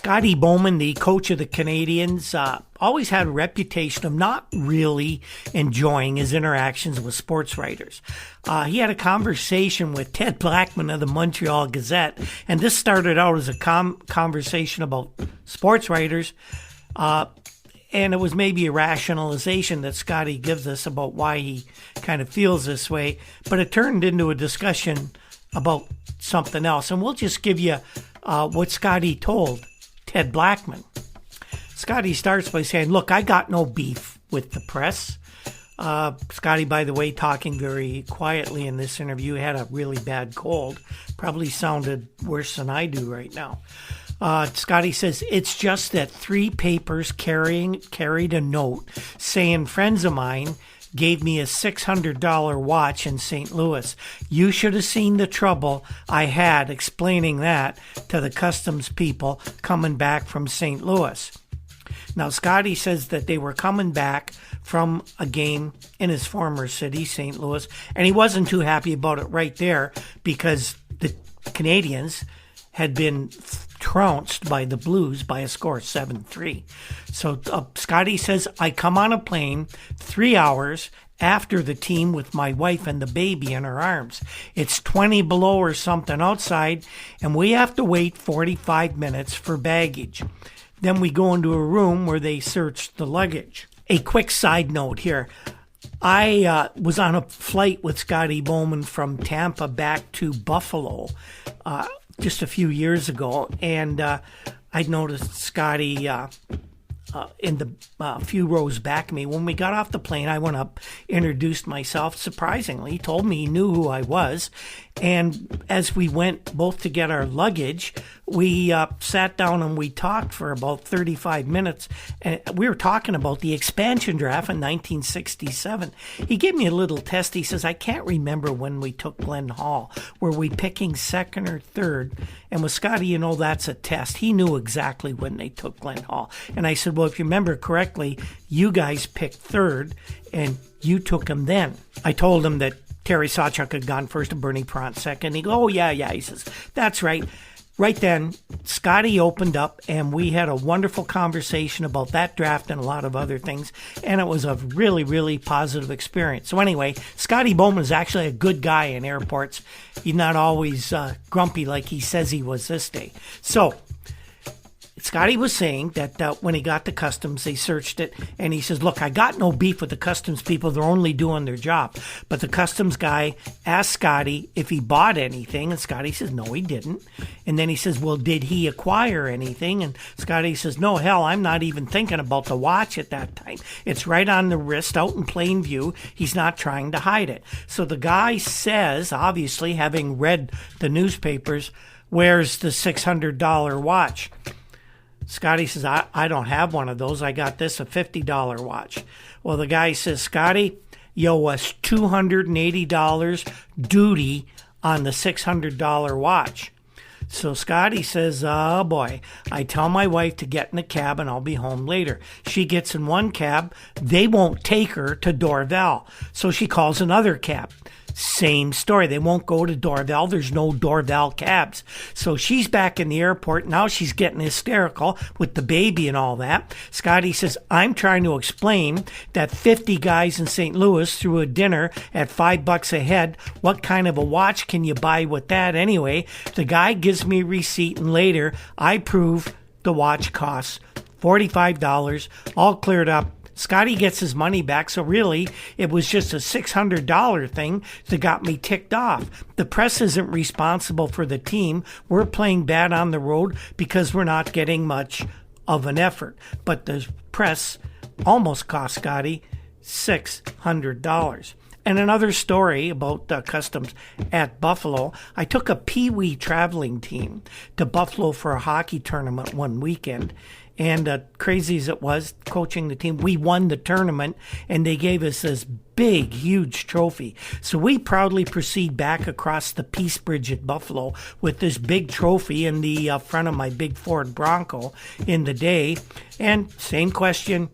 Scotty Bowman, the coach of the Canadians, always had a reputation of not really enjoying his interactions with sports writers. He had a conversation with Ted Blackman of the Montreal Gazette, and this started out as a conversation about sports writers, and it was maybe a rationalization that Scotty gives us about why he kind of feels this way, but it turned into a discussion about something else, and we'll just give you what Scotty told Ted Blackman. Scotty starts by saying, look, I got no beef with the press. Scotty, by the way, talking very quietly in this interview, had a really bad cold. Probably sounded worse than I do right now. Scotty says, it's just that 3 papers carried a note saying friends of mine gave me a $600 watch in St. Louis. You should have seen the trouble I had explaining that to the customs people coming back from St. Louis. Now, Scotty says that they were coming back from a game in his former city, St. Louis, and he wasn't too happy about it right there because the Canadians had been trounced by the Blues by a score of 7-3. So Scotty says, I come on a plane 3 hours after the team with my wife and the baby in her arms. It's 20 below or something outside, and we have to wait 45 minutes for baggage. Then we go into a room where they search the luggage. A quick side note here. I was on a flight with Scotty Bowman from Tampa back to Buffalo just a few years ago, and I noticed Scotty in the few rows back of me. When we got off the plane, I went up, introduced myself. Surprisingly, he told me he knew who I was. And as we went both to get our luggage, we sat down and we talked for about 35 minutes. And we were talking about the expansion draft in 1967. He gave me a little test. He says, I can't remember when we took Glenn Hall. Were we picking second or third? And with Scotty, you know, that's a test. He knew exactly when they took Glenn Hall. And I said, well, if you remember correctly, you guys picked third and you took him then. I told him that Terry Sawchuk had gone first and Bernie Pront second. He goes, oh, yeah. He says, that's right. Right then, Scotty opened up, and we had a wonderful conversation about that draft and a lot of other things, and it was a really, really positive experience. So anyway, Scotty Bowman is actually a good guy in airports. He's not always grumpy like he says he was this day. So Scotty was saying that when he got to customs, they searched it, and he says, look, I got no beef with the customs people. They're only doing their job. But the customs guy asked Scotty if he bought anything, and Scotty says, no, he didn't. And then he says, well, did he acquire anything? And Scotty says, no, hell, I'm not even thinking about the watch at that time. It's right on the wrist, out in plain view. He's not trying to hide it. So the guy says, obviously, having read the newspapers, where's the $600 watch? Scotty says, I don't have one of those. I got this, a $50 watch. Well, the guy says, Scotty, you owe us $280 duty on the $600 watch. So Scotty says, oh boy, I tell my wife to get in a cab and I'll be home later. She gets in one cab. They won't take her to Dorval. So she calls another cab. Same story. They won't go to Dorval. There's no Dorval cabs. So she's back in the airport. Now she's getting hysterical with the baby and all that. Scotty says, I'm trying to explain that 50 guys in St. Louis threw a dinner at $5 a head. What kind of a watch can you buy with that anyway? The guy gives me a receipt, and later I prove the watch costs $45, all cleared up. Scotty gets his money back, so really, it was just a $600 thing that got me ticked off. The press isn't responsible for the team. We're playing bad on the road because we're not getting much of an effort. But the press almost cost Scotty $600. And another story about customs at Buffalo. I took a Pee-wee traveling team to Buffalo for a hockey tournament one weekend. And crazy as it was, coaching the team, we won the tournament, and they gave us this big, huge trophy. So we proudly proceed back across the Peace Bridge at Buffalo with this big trophy in the front of my big Ford Bronco in the day. And same question,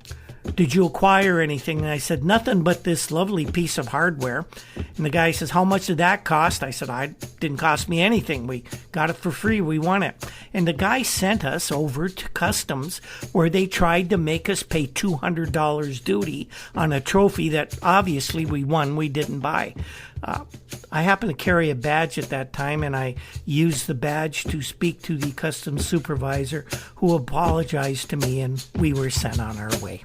did you acquire anything? And I said, nothing but this lovely piece of hardware. And the guy says, how much did that cost? I said, it didn't cost me anything. We got it for free. We won it. And the guy sent us over to customs where they tried to make us pay $200 duty on a trophy that obviously we won. We didn't buy. I happened to carry a badge at that time, and I used the badge to speak to the customs supervisor, who apologized to me, and we were sent on our way.